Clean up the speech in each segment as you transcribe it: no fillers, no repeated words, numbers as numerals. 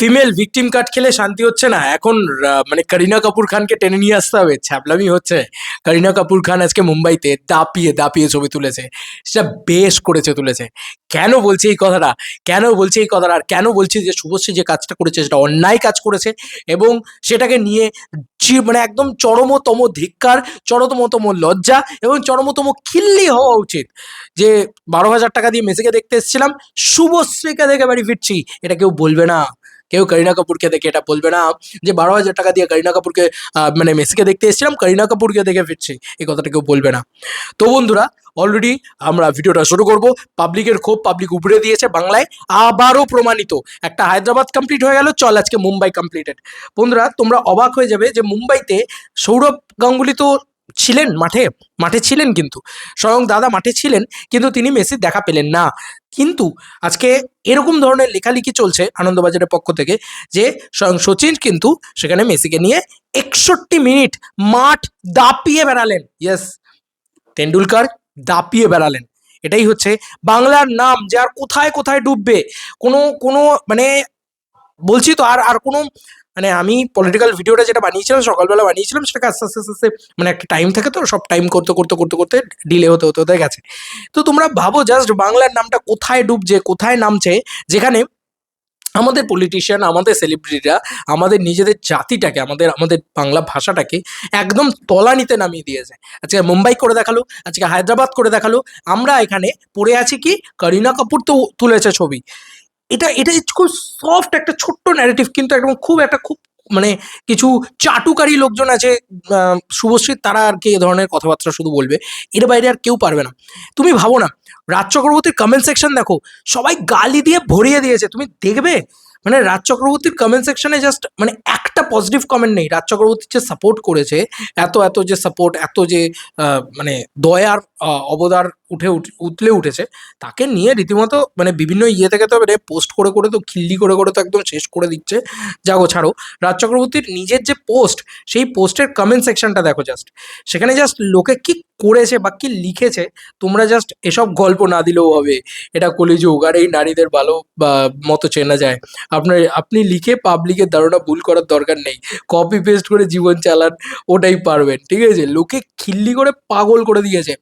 Female victim card খেলে শান্তি হচ্ছে না এখন। মানে করিনা কাপুর খানকে টেনে নিয়ে আসতে হবে, ছ্যাবলামি হচ্ছে। করিনা কাপুর খান আজকে মুম্বাইতে দাপিয়ে দাপিয়ে ছবি তুলেছে, সেটা বেশ করেছে তুলেছে। কেন বলছি এই কথাটা, কেন বলছি এই কথাটা, আর কেন বলছি যে শুভশ্রী যে কাজটা করেছে সেটা অন্যায় কাজ করেছে, এবং সেটাকে নিয়ে মানে একদম চরমতম ধিক্কার, চরমতম লজ্জা এবং চরমতম খিল্লি হওয়া উচিত। যে 12,000 টাকা দিয়ে মেসিকে দেখতে এসেছিলাম, শুভশ্রীকে দেখে বাড়ি ফিরছি, এটা কেউ বলবে না। কেউ করিনা কাপুরকে দেখে এটা বলবে না যে 12,000 টাকা দিয়ে করিনা কাপুরকে মানে মেসিকে দেখতে এসেছিলাম, করিনা কাপুরকে দেখে ফিরছি, এই কথাটা কেউ বলবে না। তো বন্ধুরা, অলরেডি আমরা ভিডিওটা শুরু করব। পাবলিকের ক্ষোভ পাবলিক উপরে দিয়েছে বাংলায়, আবারও প্রমাণিত। একটা হায়দ্রাবাদ কমপ্লিট হয়ে গেল, চল আজকে মুম্বাই কমপ্লিটেড। বন্ধুরা, তোমরা অবাক হয়ে যাবে যে মুম্বাইতে সৌরভ গাঙ্গুলি তো ছিলেন মাঠে, মাঠে ছিলেন, কিন্তু স্বয়ং দাদা মাঠে ছিলেন, কিন্তু তিনি মেসির দেখা পেলেন না। কিন্তু আজকে এরকম ধরনের লেখালেখি চলছে আনন্দবাজারের পক্ষ থেকে যে স্বয়ং সচিন কিন্তু সেখানে মেসিকে নিয়ে 61 মিনিট মাঠ দাপিয়ে বেড়ালেন। ইয়েস, তেন্ডুলকার দাপিয়ে বেড়ালেন। এটাই হচ্ছে বাংলার নাম, যে আর কোথায় কোথায় ডুববে। কোনো কোনো মানে বলছি তো, আর আর কোনো মানে আমি পলিটিক্যাল ভিডিওটা যেটা বানিয়েছিলাম, সকালবেলা বানিয়েছিলাম, সেটাকে আস্তে আস্তে আস্তে আস্তে মানে একটা টাইম থাকে তো, সব টাইম করতে করতে করতে করতে ডিলে হতে হতে হতে গেছে। তো তোমরা ভাবো জাস্ট বাংলার নামটা কোথায় ডুবছে, কোথায় নামছে, যেখানে আমাদের পলিটিশিয়ান, আমাদের সেলিব্রিটিরা আমাদের নিজেদের জাতিটাকে, আমাদের আমাদের বাংলা ভাষাটাকে একদম তলানিতে নামিয়ে দিয়েছে। আজকে মুম্বাই করে দেখালো, আজকে হায়দ্রাবাদ করে দেখালো। আমরা এখানে পড়ে আছি কি, করিনা কাপুর তো তুলেছে ছবি। এটা এটা খুব সফট একটা ছোট্ট ন্যারেটিভ, কিন্তু একদম খুব একটা খুব মানে কিছু চাটুকারী লোকজন আছে শুভশ্রীর, তারা আর কি এ ধরনের কথাবার্তা শুধু বলবে, এর বাইরে আর কেউ পারবে না। তুমি ভাবো না, রাজ চক্রবর্তীর কমেন্ট সেকশন দেখো, সবাই গালি দিয়ে ভরিয়ে দিয়েছে, তুমি দেখবে মানে রাজ চক্রবর্তীর কমেন্ট সেকশনে জাস্ট মানে একটা পজিটিভ কমেন্ট নেই। রাজ চক্রবর্তীর যে সাপোর্ট করেছে, এত এত যে সাপোর্ট, এত যে মানে দয়ার অবদার উতলে উঠেছে, তাকে নিয়ে রীতিমতো মানে বিভিন্ন ইয়ে থেকে তো মানে পোস্ট করে করে তো খিল্লি করে করে তো একদম শেষ করে দিচ্ছে। যাগো ছাড়ো, রাজ চক্রবর্তীর নিজের যে পোস্ট, সেই পোস্টের কমেন্ট সেকশনটা দেখো জাস্ট, সেখানে জাস্ট লোকে কি করেছে বা কি লিখেছে। তোমরা জাস্ট এসব গল্প না দিলেও হবে, এটা কলিযুগ, আর এই নারীদের ভালো বা মতো চেনা যায়। আপনি লিখে পাবলিকের ধারণা ভুল করার দরকার নেই, কপি পেস্ট করে জীবন চালান, ওটাই পারবেন। ঠিক আছে, লোকে খিল্লি করে পাগল করে দিয়েছে।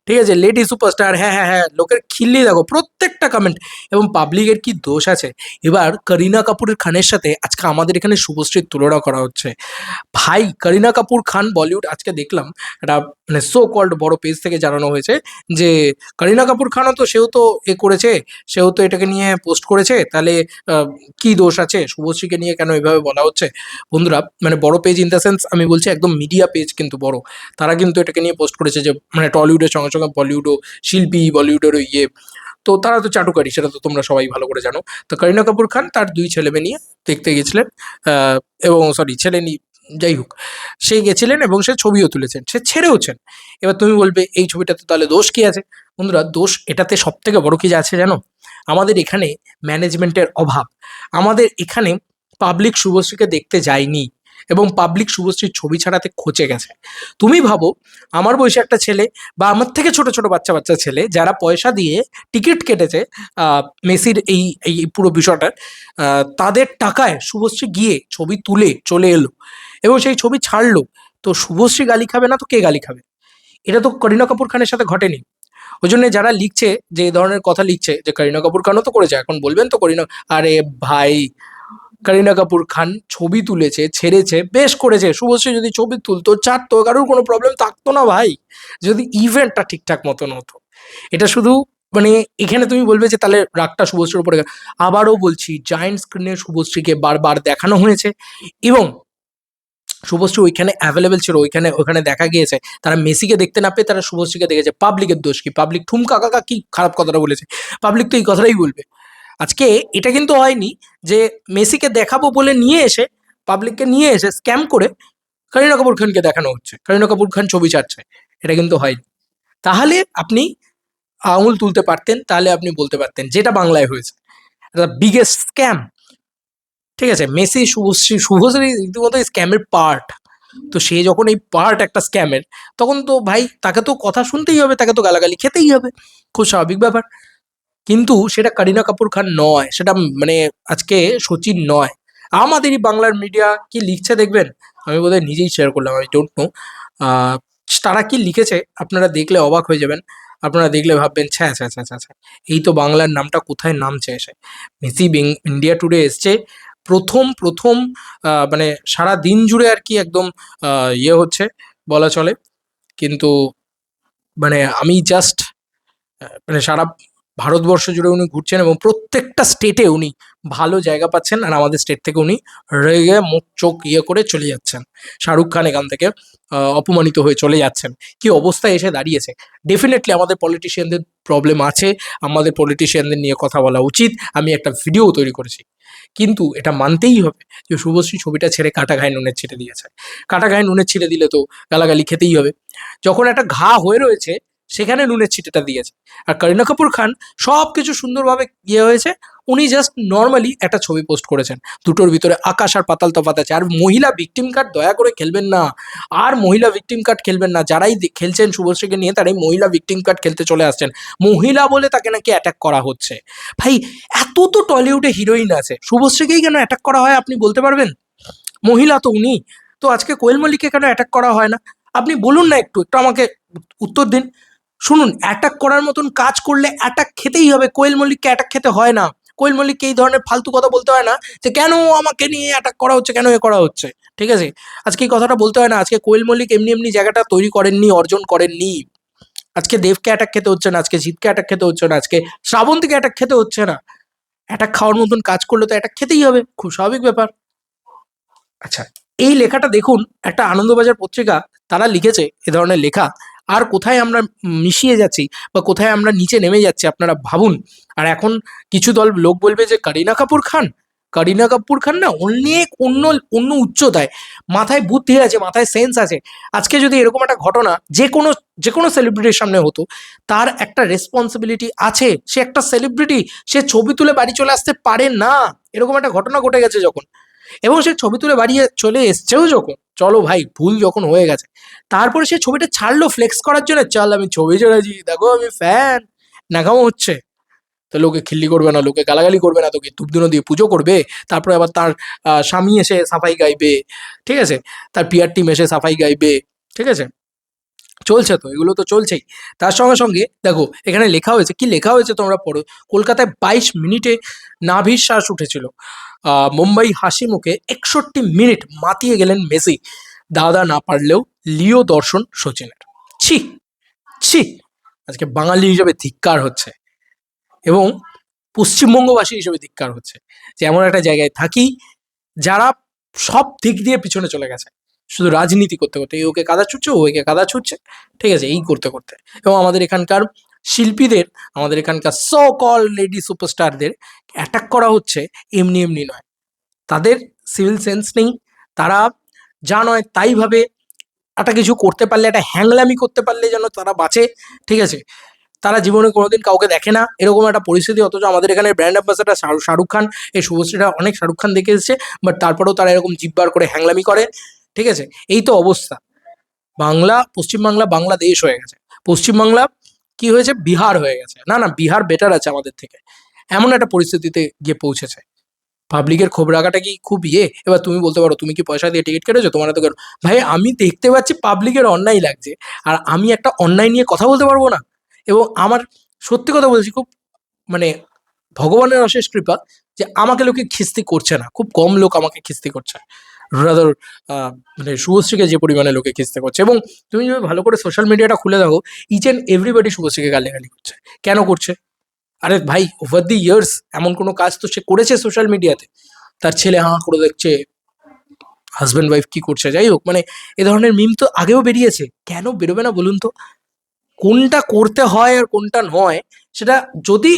ঠিক আছে, লেডি সুপারস্টার, হ্যাঁ হ্যাঁ হ্যাঁ, লোকের খিল্লি দেখো প্রত্যেকটা কমেন্ট। এবং পাবলিকের কি দোষ আছে? এবার করিনা কাপুরের খানের সাথে আজকে আমাদের এখানে শুভশ্রীর তুলনা করা হচ্ছে। ভাই, করিনা কাপুর খান বলিউড, আজকে দেখলাম একটা মানে সো কল্ড বড় পেজ থেকে জানানো হয়েছে যে করিনা কাপুর খানও তো, সেও তো এ করেছে, সেও তো এটাকে নিয়ে পোস্ট করেছে, তাহলে কি দোষ আছে শুভশ্রীকে নিয়ে, কেন এভাবে বলা হচ্ছে? বন্ধুরা, মানে বড় পেজ ইন দ্য সেন্স আমি বলছি একদম মিডিয়া পেজ কিন্তু বড়, তারা কিন্তু এটাকে নিয়ে পোস্ট করেছে যে মানে টলিউডের সঙ্গে সঙ্গে বলিউডও শিল্পী, বলিউডেরও ইয়ে, তো তারা তো চাটুকারি, সেটা তো তোমরা সবাই ভালো করে জানো। তো করিনা কাপুর খান তার 2 ছেলে মেয়ে নিয়ে দেখতে গেছিলেন, এবং সরি ছেলে যাই হোক, সে গেছিলেন এবং সে ছবিও তুলেছেন, সে ছেড়েওছেন। এবার তুমি বলবে এই ছবিটাতে তাহলে দোষ কি আছে? বন্ধুরা, দোষ এটাতে সব থেকে বড় কি আছে জানো? আমাদের এখানে ম্যানেজমেন্টের অভাব। আমাদের এখানে পাবলিক শুভশ্রীকে দেখতে যায়নি, এবং পাবলিক শুভশ্রীর ছবি ছাড়াতে খচে গেছে। তুমি ভাবো, আমার বয়সী একটা ছেলে বা আমার থেকে ছোট ছোট বাচ্চা বাচ্চা ছেলে যারা পয়সা দিয়ে টিকিট কেটেছে মেসির এই এই পুরো বিষয়টার, তাদের টাকায় শুভশ্রী গিয়ে ছবি তুলে চলে এলো এবং সেই ছবি ছাড়লো, তো শুভশ্রী গালি খাবে না তো কে গালি খাবে? এটা তো করিনা কাপুর খানের সাথে ঘটেনি। ওই জন্য যারা লিখছে, যে এই ধরনের কথা লিখছে যে করিনা কাপুর খানও তো করেছে, এখন বলবেন তো করিনা, আরে ভাই, করিনা কাপুর খান ছবি তুলেছে, ছেড়েছে, বেশ করেছে। শুভশ্রী যদি ছবি তুলতো, ছাড়তো, কারোর কোনো প্রবলেম থাকতো না ভাই, যদি ইভেন্টটা ঠিকঠাক মতন হতো। এটা শুধু মানে এখানে তুমি বলবে যে তাহলে রাগটা শুভশ্রীর উপরে আবারও বলছি, জায়ান্ট স্ক্রিনে শুভশ্রীকে বারবার দেখানো হয়েছে, এবং শুভশ্রী ওইখানে অ্যাভেলেবেল ছিল, ওইখানে দেখা গিয়েছে। তারা মেসিকে দেখতে না পেয়ে তারা শুভশ্রীকে দেখেছে। পাবলিকের দোষ কি? পাবলিক ঠুমকা কাকা কি খারাপ কথাটা বলেছে? পাবলিক তো এই কথাটাই বলবে। আজকে এটা কিন্তু হয়নি যে মেসিকে দেখাবো বলে নিয়ে এসে, পাবলিককে নিয়ে এসে স্ক্যাম করে করিনা কাপুর খানকে দেখানো হচ্ছে, করিনা কাপুর খান ছবি ছাড়ছে, এটা কিন্তু হয়নি। তাহলে আপনি আঙুল তুলতে পারতেন, তাহলে আপনি বলতে পারতেন যেটা বাংলায় হয়েছে বিগেস্ট স্ক্যাম। ঠিক আছে, মেসি শুভশ্রী রীতিমতো স্ক্যামের পার্ট। তো সে যখন এই পার্ট একটা স্ক্যামের, তখন তো ভাই তাকে তো কথা শুনতেই হবে, তাকে তো গালাগালি খেতেই হবে, খুব স্বাভাবিক ব্যাপার। কিন্তু সেটা করিনা কাপুর খান নয়, সেটা মানে আজকে সচিন নয়, আমাদেরই বাংলার মিডিয়া কি লিখছে দেখবেন, আমি বোধহয় নিজেই শেয়ার করলাম, আমি ডোন্ট নো তারা কি লিখেছে, আপনারা দেখলে অবাক হয়ে যাবেন। আপনারা দেখলে ভাববেন ছ্যা ছ্যা ছ্যা ছ্যা ছ্যা, এই তো বাংলার নামটা কোথায় নামছে এসে। মেসি ইন্ডিয়া টুডে এসছে প্রথম প্রথম মানে সারা দিন জুড়ে আর কি একদম ইয়ে হচ্ছে বলা চলে, কিন্তু মানে আমি জাস্ট মানে সারা ভারতবর্ষ জুড়ে উনি ঘুরছেন এবং প্রত্যেকটা স্টেটে উনি ভালো জায়গা পাচ্ছেন, আর আমাদের স্টেট থেকে উনি রেগে মুখ চোখ ইয়ে করে চলে যাচ্ছেন। শাহরুখ খান এখান থেকে অপমানিত হয়ে চলে যাচ্ছেন। কি অবস্থায় এসে দাঁড়িয়েছে। ডেফিনেটলি আমাদের পলিটিশিয়ানদের প্রবলেম আছে, আমাদের পলিটিশিয়ানদের নিয়ে কথা বলা উচিত, আমি একটা ভিডিও তৈরি করেছি। কিন্তু এটা মানতেই হবে যে শুভশ্রী ছবিটা ছেড়ে কাটা ঘায়ে নুনের ছিটে দিয়েছে। কাটা ঘায়ে নুনের ছিটে দিলে তো গালাগালি খেতেই হবে। যখন একটা ঘা হয়ে রয়েছে সেখানে নুনের ছিটেটা দিয়েছে। আর করিনা কাপুর খান সব কিছু সুন্দরভাবে ইয়ে হয়েছে, উনি জাস্ট নর্মালি একটা ছবি পোস্ট করেছেন। দুটোর ভিতরে আকাশ আর পাতাল তফাৎ আছে। আর মহিলা ভিকটিম কার্ড দয়া করে খেলবেন না, আর মহিলা ভিকটিম কার্ড খেলবেন না। যারাই খেলছেন শুভশ্রীকে নিয়ে তারাই মহিলা ভিকটিম কার্ড খেলতে চলে আসছেন, মহিলা বলে তাকে নাকি অ্যাটাক করা হচ্ছে। ভাই এত তো টলিউডে হিরোইন আছে, শুভশ্রীকেই কেন অ্যাটাক করা হয় আপনি বলতে পারবেন? মহিলা তো উনি, তো আজকে কোয়েল মল্লিককে কেন অ্যাটাক করা হয় না? আপনি বলুন না, একটু একটু আমাকে উত্তর দিন। শুনুন, অ্যাটাক করার মতন কাজ করলে অ্যাটাক খেতেই হবে, কোয়েল মল্লিককে অ্যাটাক খেতে হয় না। কোয়েল মল্লিককে এই ধরনের ফালতু কথা বলতে হয় না যে কেন আমাকে নিয়ে অ্যাটাক করা হচ্ছে, কেন এ করা হচ্ছে। ঠিক আছে, আজকে এই কথাটা বলতে হয় না। আজকে কোয়েল মল্লিক এমনি এমনি জায়গাটা তৈরি করেননি, অর্জন করেননি। আজকে দেবকে অ্যাটাক খেতে হচ্ছে না, আজকে জিতকে অ্যাটাক খেতে হচ্ছে না, আজকে শ্রাবন্তীকে অ্যাটাক খেতে হচ্ছে না। অ্যাটাক খাওয়ার মতন কাজ করলে তো অ্যাটাক খেতেই হবে, খুব স্বাভাবিক ব্যাপার। আচ্ছা, এই লেখাটা দেখুন, একটা আনন্দবাজার পত্রিকা তারা লিখেছে এ ধরনের লেখা। আর কোথায় আমরা মিশিয়ে যাচ্ছি বা কোথায় আমরা নিচে নেমে যাচ্ছি আপনারা ভাবুন। আর এখন কিছু দল লোক বলবে যে করিনা কাপুর খান, করিনা কাপুর খান না অনেক অন্য অন্য উচ্চতায়, মাথায় বুদ্ধি আছে, মাথায় সেন্স আছে। আজকে যদি এরকম একটা ঘটনা যে কোনো সেলিব্রিটির সামনে হতো, তার একটা রেসপন্সিবিলিটি আছে। সে একটা সেলিব্রিটি, সে ছবি তুলে বাড়ি চলে আসতে পারে না। এরকম একটা ঘটনা ঘটে গেছে যখন, এবং সে ছবি তুলে বাড়িয়ে চলে এসছেও যখন, চলো ভাই ভুল যখন হয়ে গেছে, তারপরে সে ছবিটা ছাড়লো ফ্লেক্স করার জন্য, চল আমি ছবি ছেড়েছি, দেখো আমি ফ্যান, নাকামো হচ্ছে। তো লোকে খিল্লি করবে না, লোকে গালাগালি করবে না, তোকে ধূপধুনো দিয়ে পুজো করবে। তারপরে আবার তার স্বামী এসে সাফাই গাইবে, ঠিক আছে, তার পিআর টিম এসে সাফাই গাইবে, ঠিক আছে, চলছে তো, এগুলো তো চলছেই। তার সঙ্গে সঙ্গে দেখো এখানে লেখা হয়েছে, কি লেখা হয়েছে তোমরা পড়ো। কলকাতায় 22 মিনিটে নাভির শ্বাস উঠেছিল। মুম্বাই হাসি মুখে 61 মিনিট মাতিয়ে গেলেন মেসি। দাদা না পারলেও লিও দর্শন সচিনের। ছি ছি, আজকে বাঙালি হিসেবে ধিক্কার হচ্ছে, এবং পশ্চিমবঙ্গবাসী হিসেবে ধিক্কার হচ্ছে যে এমন একটা জায়গায় থাকি যারা সব দিক দিয়ে পিছনে চলে গেছে, শুধু রাজনীতি করতে করতে, এই ওকে কাদা ছুটছে, ও একে কাদা ছুটছে, ঠিক আছে, এই করতে করতে। এবং আমাদের এখানকার শিল্পীদের, আমাদের এখানকার সো কল লেডি সুপারস্টারদের অ্যাটাক করা হচ্ছে এমনি এমনি নয়। তাদের সিভিল সেন্স নেই, তারা যা নয় তাই ভাবে। একটা কিছু করতে পারলে, একটা হ্যাংলামি করতে পারলে যেন তারা বাঁচে, ঠিক আছে। তারা জীবনে কোনোদিন কাউকে দেখে না, এরকম একটা পরিস্থিতি। অথচ আমাদের এখানে ব্র্যান্ড অ্যাম্বাসাডার শাহরুখ খান, এই শুভশ্রীরা অনেক শাহরুখ খান দেখে এসেছে, বাট তারপরেও তারা এরকম জিব্বার করে হ্যাংলামি করে, ঠিক আছে। এই তো অবস্থা। বাংলা, পশ্চিমবাংলা বাংলাদেশ হয়ে গেছে। পশ্চিমবাংলা কি হয়েছে, বিহার হয়ে গেছে। না না, বিহার বেটার আছে আমাদের থেকে, এমন একটা পরিস্থিতিতে গিয়ে পৌঁছেছে। পাবলিকের ক্ষোভ রাখাটা কি খুব ইয়ে? এবার তুমি বলতে পারো তুমি কি পয়সা দিয়ে টিকিট কেটেছো, তোমার এত কেন? ভাই আমি দেখতে পাচ্ছি পাবলিকের অন্যায় লাগছে, আর আমি একটা অন্যায় নিয়ে কথা বলতে পারবো না? এবং আমার সত্যি কথা বলছি, খুব মানে ভগবানের অশেষ কৃপা যে আমাকে লোকে খিস্তি করছে না, খুব কম লোক আমাকে খিস্তি করছে। রাদার মানে শুভশ্রীকে যে পরিমাণে লোকে খিস্তি করছে। এবং তুমি যদি ভালো করে সোশ্যাল মিডিয়াটা খুলে দেখো, ইচ অ্যান্ড এভরিবডি শুভশ্রীকে গালাগালি করছে। কেন করছে? আরে ভাই, ওভার দি ইয়ার্স এমন কোনো কাজ তো সে করেছে সোশ্যাল মিডিয়াতে? তার ছেলে হাঁ করে দেখছে, হাজব্যান্ড ওয়াইফ কি করছে, যাই হোক, মানে এ ধরনের মিম তো আগেও বেরিয়েছে, কেন বেরোবে না বলুন তো? কোনটা করতে হয় আর কোনটা নয় সেটা, যদি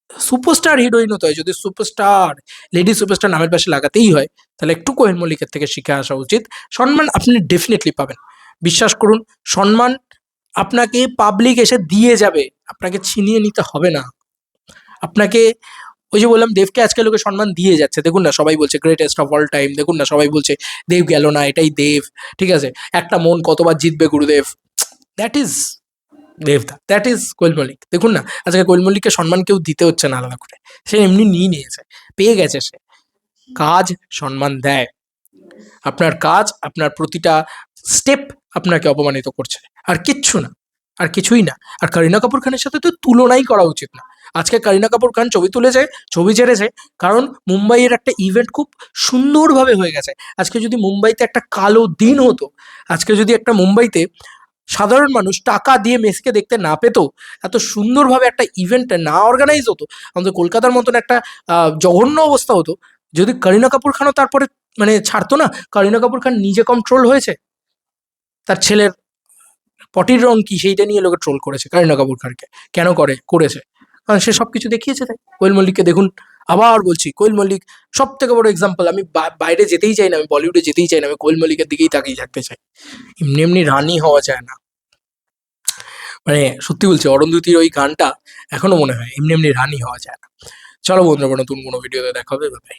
সুপারস্টার হিরোইন হতে হয়, যদি সুপারস্টার লেডি সুপারস্টার নামের পাশে লাগাতেই হয়, তাহলে একটু কোহেন মল্লিকের থেকে শিখে আসা উচিত। সম্মান আপনি ডেফিনেটলি পাবেন, বিশ্বাস করুন। সম্মান আপনাকে পাবলিক এসে দিয়ে যাবে, আপনাকে ছিনিয়ে নিতে হবে না। আপনাকে, ওই যে বললাম, দেবকে আজকে লোকে সম্মান দিয়ে যাচ্ছে, দেখুন না সবাই বলছে গ্রেটেস্ট অফ অল টাইম, দেখুন না সবাই বলছে দেব গেল না, এটাই দেব, ঠিক আছে, একটা মন কতবার জিতবে গুরুদেব, দ্যাট ইজ দেবদা, দ্যাট ইজ কোয়েল মল্লিক। দেখুন না আজকে কোয়েল মল্লিককে সম্মান কেউ দিতে হচ্ছে না আলাদা করে, সে এমনি নিয়ে নিয়েছে, পেয়ে গেছে সে। কাজ সম্মান দেয়, আপনার কাজ আপনার প্রতিটা স্টেপ আপনাকে অপমানিত করছে, আর কিচ্ছু না, আর কিছুই না। আর করিনা কাপুর খানের সাথে তো তুলনাই করা উচিত না। আজকে করিনা কাপুর খান ছবি তুলেছে, ছবি ছেড়েছে, কারণ মুম্বাইয়ের একটা ইভেন্ট খুব সুন্দরভাবে হয়ে গেছে। আজকে যদি মুম্বাইতে একটা কালো দিন হতো, আজকে যদি একটা মুম্বাইতে সাধারণ মানুষ টাকা দিয়ে মেসিকে দেখতে না পেতো, এত সুন্দরভাবে একটা ইভেন্ট না অর্গানাইজ হতো, আমাদের কলকাতার মতন একটা জঘন্য অবস্থা হতো, যদি করিনা কাপুর খানও তারপরে মানে ছাড়তো না। করিনা কাপুর খান নিজে কন্ট্রোল হয়েছে, তার ছেলের পটির রং কি সেইটা নিয়ে লোকে ট্রোল করেছে করিনা কাপুর খানকে, কেন করেছে, কারণ সে সবকিছু দেখিয়েছে। তাই কোয়েল মল্লিককে দেখুন, আবার বলছি কোয়েল মল্লিক সব থেকে বড় এক্সাম্পল। আমি বাইরে যেতেই চাই না, আমি বলিউডে যেতেই চাই না, আমি কোয়েল মল্লিকের দিকেই তাকিয়ে থাকতে চাই। এমনি এমনি রানী হওয়া যায় না। মানে সত্যি বলছি, অরুন্ধতির ওই গানটা এখনো মনে হয় এমনি এমনি রানী হওয়া যায় না। চলো বন্ধুরা, নতুন কোনো ভিডিওতে দেখা হবে, বাই।